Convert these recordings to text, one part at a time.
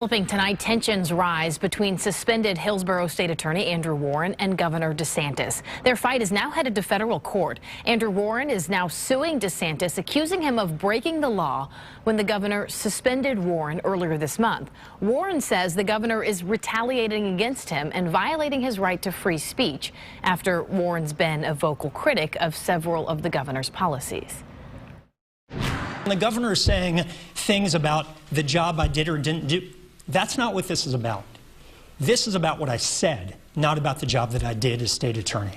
Developing tonight, tensions rise between suspended Hillsborough State Attorney Andrew Warren and Governor DeSantis. Their fight is now headed to federal court. Andrew Warren is now suing DeSantis, accusing him of breaking the law when the governor suspended Warren earlier this month. Warren says the governor is retaliating against him and violating his right to free speech after Warren's been a vocal critic of several of the governor's policies. The governor is saying things about the job I did or didn't do. That's not what this is about. This is about what I said, not about the job that I did as state attorney.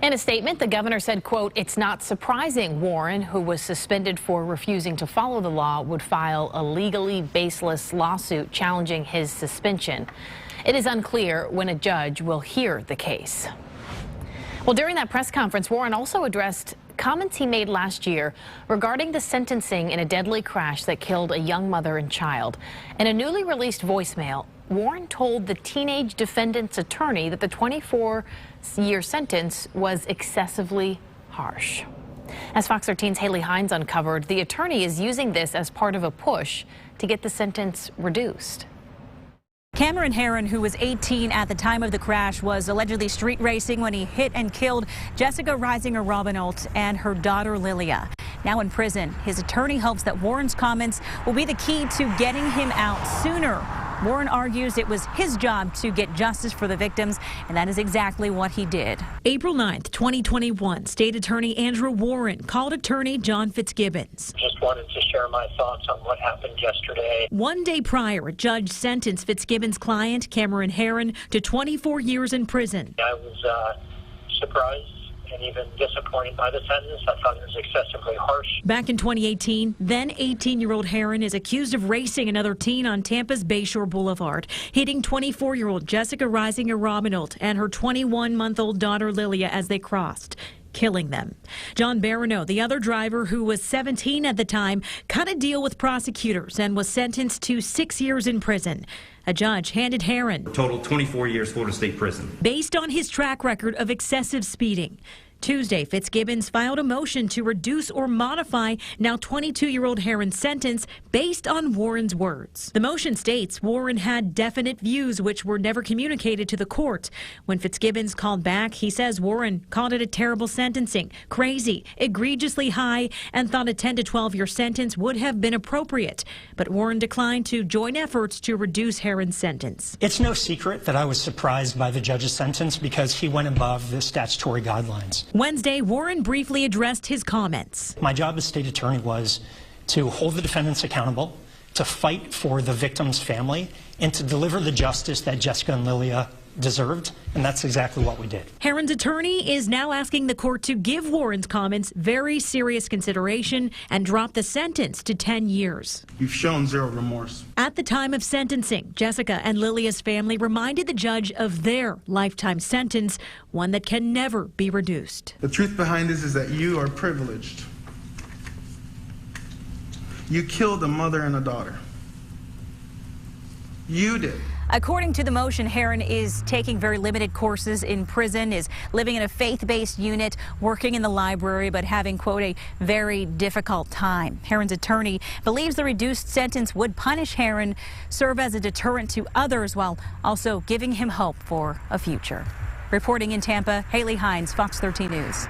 In a statement, the governor said, quote, "It's not surprising Warren, who was suspended for refusing to follow the law, would file a legally baseless lawsuit challenging his suspension. It is unclear when a judge will hear the case." Well, during that press conference, Warren also addressed comments he made last year regarding the sentencing in a deadly crash that killed a young mother and child. In a newly released voicemail, Warren told the teenage defendant's attorney that the 24-year sentence was excessively harsh. As Fox 13's Haley Hines uncovered, the attorney is using this as part of a push to get the sentence reduced. Cameron Herrin, who was 18 at the time of the crash, was allegedly street racing when he hit and killed Jessica Risinger-Robinault and her daughter Lilia. Now in prison, his attorney hopes that Warren's comments will be the key to getting him out sooner. Warren argues it was his job to get justice for the victims, and that is exactly what he did. April 9th, 2021, State Attorney Andrew Warren called attorney John Fitzgibbons. Just wanted to share my thoughts on what happened yesterday. One day prior, a judge sentenced Fitzgibbons' client, Cameron Herrin, to 24 years in prison. I was surprised and even disappointed by the sentence. I thought it was excessively harsh. Back in 2018, then 18-year-old Herrin is accused of racing another teen on Tampa's Bayshore Boulevard, hitting 24-year-old Jessica Risinger-Robinault and her 21-month-old daughter Lilia as they crossed, killing them. John Barano, the other driver who was 17 at the time, cut a deal with prosecutors and was sentenced to 6 years in prison. A judge handed Herrin total 24 years Florida State Prison based on his track record of excessive speeding. Tuesday, Fitzgibbons filed a motion to reduce or modify now 22-year-old Herrin's sentence based on Warren's words. The motion states Warren had definite views which were never communicated to the court. When Fitzgibbons called back, he says Warren called it a terrible sentencing, crazy, egregiously high, and thought a 10 to 12-year sentence would have been appropriate. But Warren declined to join efforts to reduce Herrin's sentence. It's no secret that I was surprised by the judge's sentence because he went above the statutory guidelines. Wednesday, Warren briefly addressed his comments. My job as state attorney was to hold the defendants accountable, to fight for the victim's family, and to deliver the justice that Jessica and Lilia deserved, and that's exactly what we did. Herrin's attorney is now asking the court to give Warren's comments very serious consideration and drop the sentence to 10 years. You've shown zero remorse. At the time of sentencing, Jessica and Lilia's family reminded the judge of their lifetime sentence, one that can never be reduced. The truth behind this is that you are privileged. You killed a mother and a daughter. You did. According to the motion, Herrin is taking very limited courses in prison, is living in a faith-based unit, working in the library, but having, quote, a very difficult time. Herrin's attorney believes the reduced sentence would punish Herrin, serve as a deterrent to others, while also giving him hope for a future. Reporting in Tampa, Haley Hines, Fox 13 News.